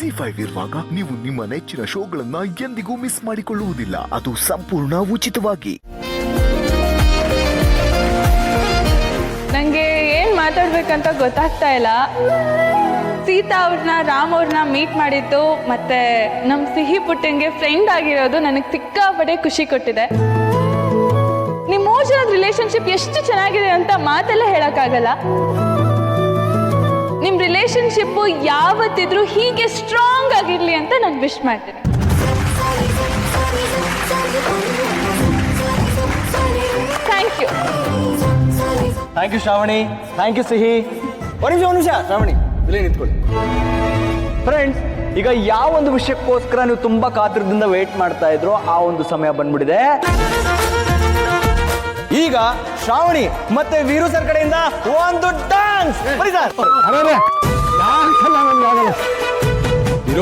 ZEE5 ಇರುವಾಗ ನೀವು ನಿಮ್ಮ ನೆಚ್ಚಿನ ಶೋಗಳನ್ನ ಎಂದಿಗೂ ಮಿಸ್ ಮಾಡಿಕೊಳ್ಳುವುದಿಲ್ಲ. ಅದು ಸಂಪೂರ್ಣ ಉಚಿತವಾಗಿ. ನಂಗೆ ಏನ್ ಮಾತಾಡ್ಬೇಕಂತ ಗೊತ್ತಾಗ್ತಾ ಇಲ್ಲ. ಸೀತಾ ಅವ್ರನ್ನ ರಾಮ್ ಅವ್ರನ್ನ ಮೀಟ್ ಮಾಡಿದ್ದು ಮತ್ತೆ ನಮ್ ಸಿಹಿ ಪುಟ್ಟಂಗೆ ಫ್ರೆಂಡ್ ಆಗಿರೋದು ನನಗೆ ಸಿಕ್ಕಾಪಟ್ಟೆ ಖುಷಿ ಕೊಟ್ಟಿದೆ. ನಿಮ್ ಮೂರ್ ಜನದ ರಿಲೇಶನ್ಶಿಪ್ ಎಷ್ಟು ಚೆನ್ನಾಗಿದೆ ಅಂತ ಮಾತೆಲ್ಲ ಹೇಳಕ್ಕಾಗಲ್ಲ. ನಿಮ್ ರಿಲೇಶನ್ಶಿಪ್ ಯಾವತ್ತಿದ್ರೂ ಹೀಗೆ ಸ್ಟ್ರಾಂಗ್ ಆಗಿರ್ಲಿ ಅಂತ ನಾನು ವಿಶ್ ಮಾಡ್ತೀನಿ. Thank you. Thank you Shravani, thank you Sihi. ಒಂದು ನಿಮಿಷ ಶ್ರಾವಣಿ, ಇಲ್ಲಿ ನಿಂತ್ಕೊಳ್ಳಿ. ಫ್ರೆಂಡ್ಸ್, ಈಗ ಯಾವ ಒಂದು ವಿಷಯಕ್ಕೋಸ್ಕರ ನೀವು ತುಂಬಾ ಕಾತರದಿಂದ ವೇಟ್ ಮಾಡ್ತಾ ಇದ್ರು ಆ ಒಂದು ಸಮಯ ಬಂದ್ಬಿಟ್ಟಿದೆ. ಈಗ ಶ್ರಾವಣಿ ಮತ್ತೆ ವೀರು ಸರ್ ಕಡೆಯಿಂದ ಒಂದು ಡ್ಯಾನ್ಸ್ ಬನ್ನಿ ಸರ್. ಡ್ಯಾನ್ಸ್ ಎಲ್ಲ ನನ್ಗೆ ಆಗಲ್ಲ.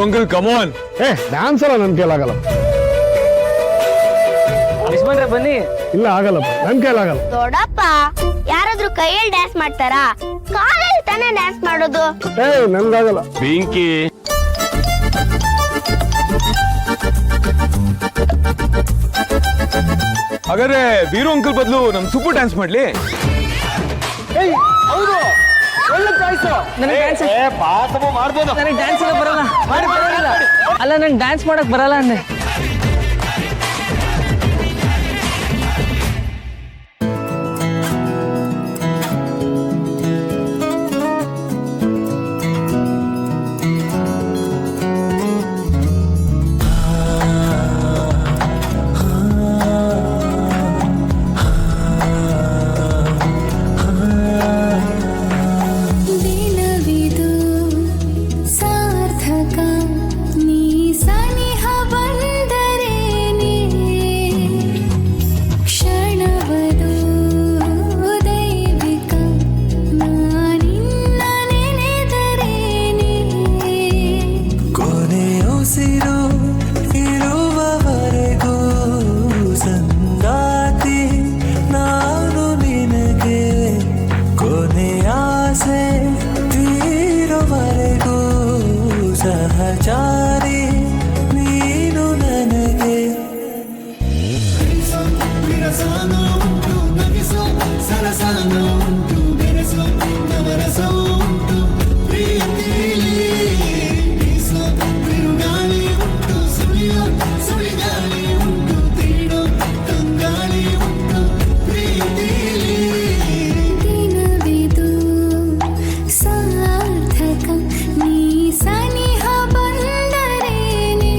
ಅಂಕಲ್ ಕಮಾನ್. ಡ್ಯಾನ್ಸ್ ಎಲ್ಲ ನನ್ ಕೈಲಾಗಲ್ಲ. ಯಜಮಾನ್ರೆ ಬನ್ನಿ. ಇಲ್ಲ ಆಗಲ್ಲಪ್ಪ, ನನ್ ಕೈಲಾಗಲ್ಲ. ದೊಡ್ಡಪ್ಪ ಯಾರಾದ್ರೂ ಕೈಯಲ್ಲಿ ಡ್ಯಾನ್ಸ್ ಮಾಡ್ತಾರಾ? ಕಾಲಲ್ಲಿ ತಾನೇ ಡ್ಯಾನ್ಸ್ ಮಾಡೋದು. ನನ್ಗಾಗಲ್ಲ. ಬೆಂಕಿ. ಹಾಗಾದ್ರೆ ವೀರು ಅಂಕಲ್ ಬದಲು ನಮ್ ಸೂಪರ್ ಡ್ಯಾನ್ಸ್ ಮಾಡ್ಲಿ. ಹೌದು, ಒಳ್ಳೆ ಚಾಯ್ಸ್. ನನಗೆ ಮಾಡ್ಬೋದು. ನನಗೆ ಡ್ಯಾನ್ಸ್ ಎಲ್ಲ ಬರಲ್ಲ. ಅಲ್ಲ, ನಂಗೆ ಡ್ಯಾನ್ಸ್ ಮಾಡಕ್ ಬರಲ್ಲ ಅಂದೆ. ಸಹಚಾರಿ ನೀನು ನನಗೆ ವಿರಸನೋ ಉಂಟು ನಗಿಸೋ ಸರಸನೋ ಉಂಟು ಬೆರೆಸೋ ನವರಸೋ ಉಂಟು ಪ್ರೀತಿಲಿ ಬೀಸೋ ಬಿರುಗಾಳಿ ಉಂಟು ಸುಳಿಯೋ ಸುಳಿಗಾಳಿ ಉಂಟು ತೀಡೋ ತಂಗಾಳಿ ಉಂಟು ಪ್ರೀತಿಲಿ ದಿನವಿದು ಸಾರ್ಥಕ ನೀ ಸನಿಹ ಬಂದರೇನೆ.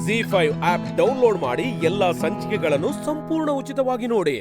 ZEE5 ಆಪ್ ಡೌನ್ಲೋಡ್ ಮಾಡಿ ಎಲ್ಲಾ ಸಂಚಿಕೆಗಳನ್ನು ಸಂಪೂರ್ಣ ಉಚಿತವಾಗಿ ನೋಡಿ.